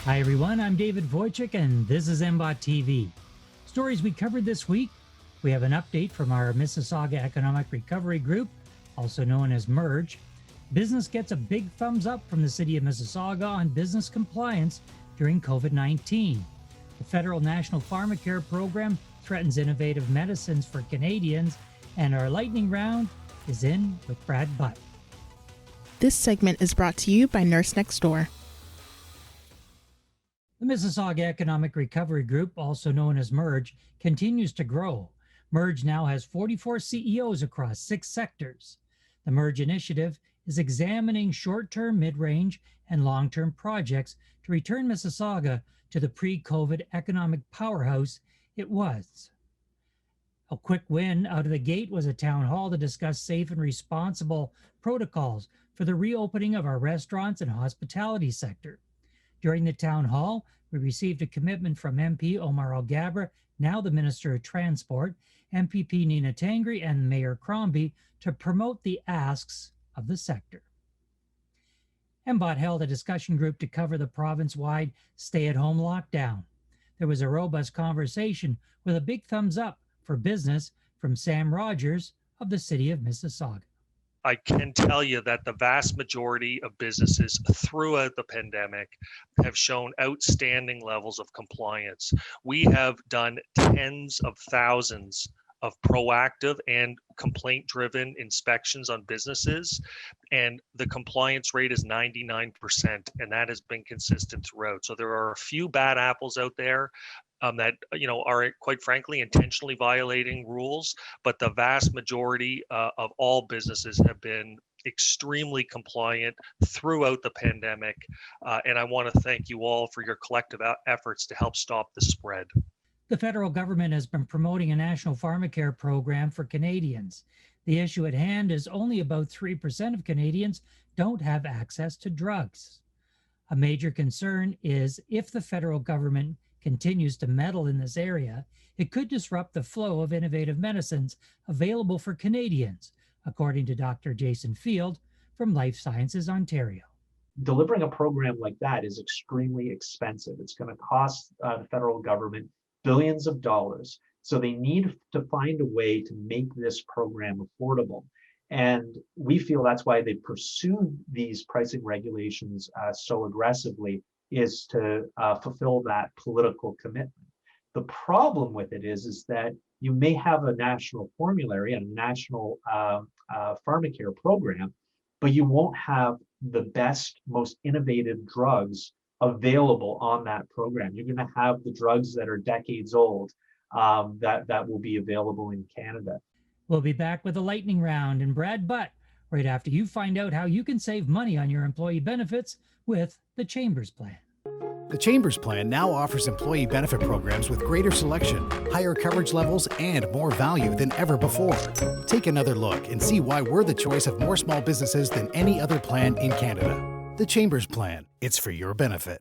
Hi everyone, I'm David Wojcik and this is MBOT TV. Stories we covered this week. We have an update from our Mississauga Economic Recovery Group, also known as MERGE. Business gets a big thumbs up from the City of Mississauga on business compliance during COVID-19. The Federal National Pharmacare Program threatens innovative medicines for Canadians, and our lightning round is in with Brad Butt. This segment is brought to you by Nurse Next Door. The Mississauga Economic Recovery Group, also known as MERGE, continues to grow. MERGE now has 44 CEOs across 6 sectors. The MERGE initiative is examining short-term, mid-range, and long-term projects to return Mississauga to the pre-COVID economic powerhouse it was. A quick win out of the gate was a town hall to discuss safe and responsible protocols for the reopening of our restaurants and hospitality sector. During the town hall, we received a commitment from MP Omar Alghabra, now the Minister of Transport, MPP Nina Tangri, and Mayor Crombie to promote the asks of the sector. MBOT held a discussion group to cover the province-wide stay-at-home lockdown. There was a robust conversation with a big thumbs up for business from Sam Rogers of the City of Mississauga. I can tell you that the vast majority of businesses throughout the pandemic have shown outstanding levels of compliance. We have done tens of thousands of proactive and complaint-driven inspections on businesses, and the compliance rate is 99%, and that has been consistent throughout. So there are a few bad apples out there that are quite frankly intentionally violating rules, but the vast majority of all businesses have been extremely compliant throughout the pandemic, and I want to thank you all for your collective efforts to help stop the spread. The federal government has been promoting a national pharmacare program for Canadians. The issue at hand is only about 3% of Canadians don't have access to drugs. A major concern is if the federal government continues to meddle in this area, it could disrupt the flow of innovative medicines available for Canadians, according to Dr. Jason Field from Life Sciences Ontario. Delivering a program like that is extremely expensive. It's going to cost the federal government billions of dollars. So they need to find a way to make this program affordable. And we feel that's why they pursued these pricing regulations so aggressively, is to fulfill that political commitment. The problem with it is that you may have a national formulary and a national pharmacare program, but you won't have the best, most innovative drugs available on that program. You're going to have the drugs that are decades old that will be available in Canada. We'll be back with a lightning round and Brad Butt right after you find out how you can save money on your employee benefits with the Chambers Plan. The Chambers Plan now offers employee benefit programs with greater selection, higher coverage levels, and more value than ever before. Take another look and see why we're the choice of more small businesses than any other plan in Canada. The Chambers Plan. It's for your benefit.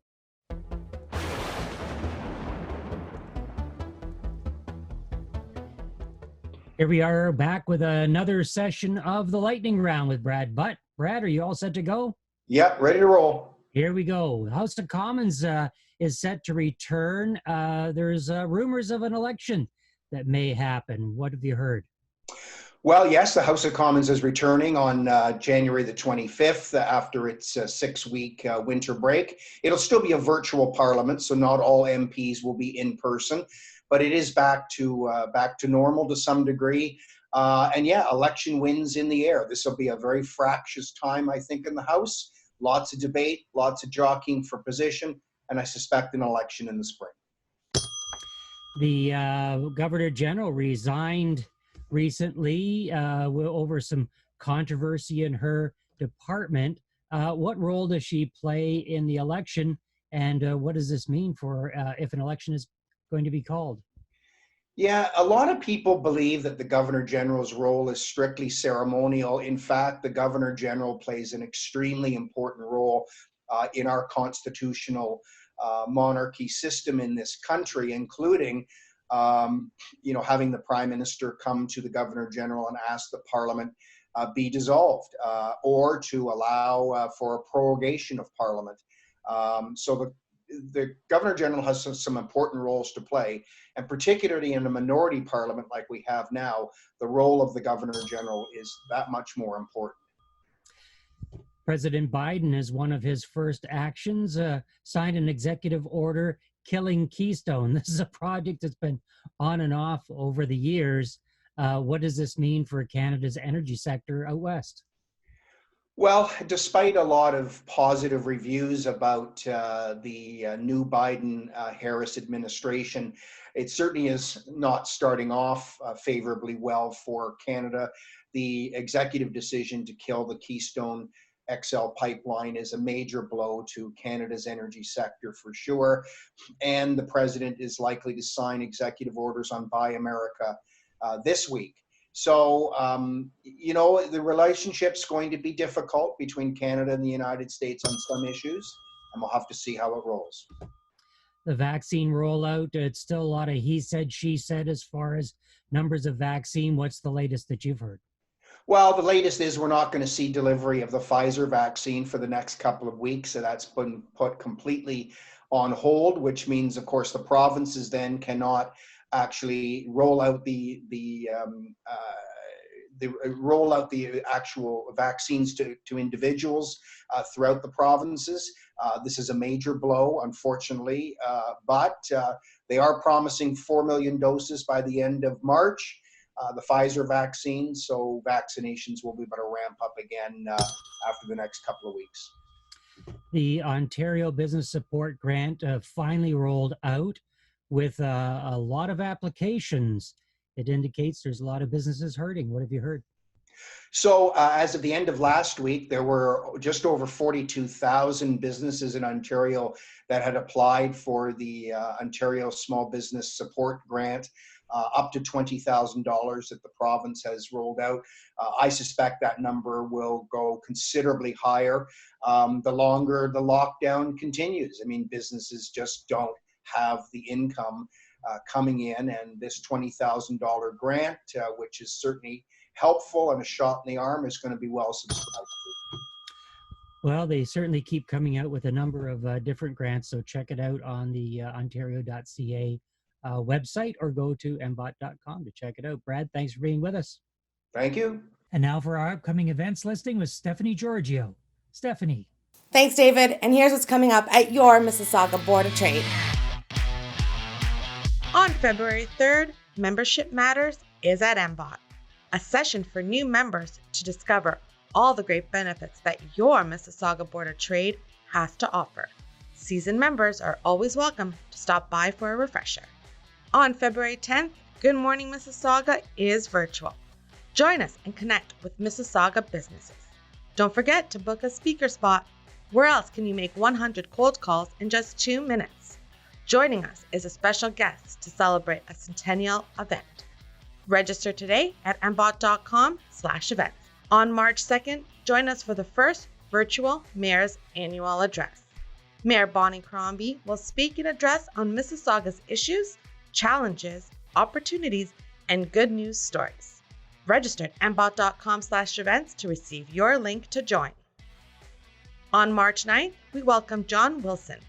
Here we are back with another session of the lightning round with Brad Butt. Brad, are you all set to go? Yep, ready to roll. Here we go. House of Commons is set to return. There's rumors of an election that may happen. What have you heard? Well, yes, the House of Commons is returning on January the 25th after its 6-week winter break. It'll still be a virtual parliament, so not all MPs will be in person, but it is back to normal to some degree. And yeah, election wins in the air. This will be a very fractious time, I think, in the House. Lots of debate, lots of jockeying for position, and I suspect an election in the spring. The Governor General resigned recently over some controversy in her department. What role does she play in the election, and what does this mean for if an election is going to be called? Yeah, a lot of people believe that the Governor General's role is strictly ceremonial. In fact, the Governor General plays an extremely important role in our constitutional monarchy system in this country, including having the Prime Minister come to the Governor General and ask the Parliament be dissolved or to allow for a prorogation of Parliament. So the Governor General has some important roles to play, and particularly in a minority parliament like we have now, the role of the Governor General is that much more important. President Biden, as one of his first actions, signed an executive order killing Keystone. This is a project that's been on and off over the years. What does this mean for Canada's energy sector out west? Well, despite a lot of positive reviews about the new Biden-Harris administration, it certainly is not starting off favorably well for Canada. The executive decision to kill the Keystone XL pipeline is a major blow to Canada's energy sector for sure. And the president is likely to sign executive orders on Buy America this week. So, the relationship's going to be difficult between Canada and the United States on some issues, and we'll have to see how it rolls. The vaccine rollout, it's still a lot of he said, she said as far as numbers of vaccine. What's the latest that you've heard? Well, the latest is we're not going to see delivery of the Pfizer vaccine for the next couple of weeks. So that's been put completely on hold, which means, of course, the provinces then cannot actually roll out the actual vaccines to individuals throughout the provinces. This is a major blow, unfortunately, but they are promising 4 million doses by the end of March. The Pfizer vaccine, so vaccinations will be able to ramp up again after the next couple of weeks. The Ontario Business Support Grant finally rolled out with a lot of applications. It indicates there's a lot of businesses hurting. What have you heard? So as of the end of last week, there were just over 42,000 businesses in Ontario that had applied for the Ontario Small Business Support Grant. Up to $20,000 that the province has rolled out. I suspect that number will go considerably higher the longer the lockdown continues. I mean, businesses just don't have the income coming in, and this $20,000 grant, which is certainly helpful and a shot in the arm, is going to be well subscribed to. Well, they certainly keep coming out with a number of different grants, so check it out on the ontario.ca website, or go to mbot.com to check it out. Brad, thanks for being with us. Thank you. And now for our upcoming events listing with Stephanie Giorgio. Stephanie. Thanks, David. And here's what's coming up at your Mississauga Board of Trade. On February 3rd, Membership Matters is at MBOT, a session for new members to discover all the great benefits that your Mississauga Board of Trade has to offer. Seasoned members are always welcome to stop by for a refresher. On February 10th, Good Morning Mississauga is virtual. Join us and connect with Mississauga businesses. Don't forget to book a speaker spot. Where else can you make 100 cold calls in just 2 minutes? Joining us is a special guest to celebrate a centennial event. Register today at mbot.com/events. On March 2nd, join us for the first virtual Mayor's Annual Address. Mayor Bonnie Crombie will speak and address on Mississauga's issues, challenges, opportunities, and good news stories. Register at mbot.com/events to receive your link to join. On March 9th, we welcome John Wilson,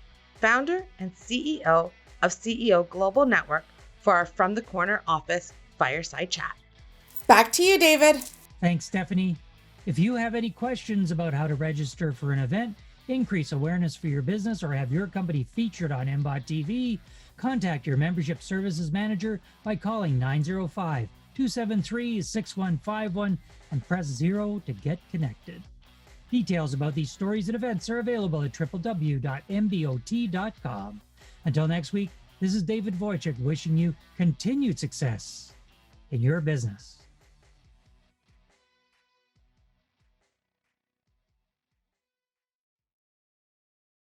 founder and CEO of CEO Global Network, for our From the Corner office fireside chat. Back to you, David. Thanks, Stephanie. If you have any questions about how to register for an event, increase awareness for your business, or have your company featured on MBOT TV, contact your membership services manager by calling 905-273-6151 and press 0 to get connected. Details about these stories and events are available at www.mbot.com. Until next week, this is David Wojcik wishing you continued success in your business.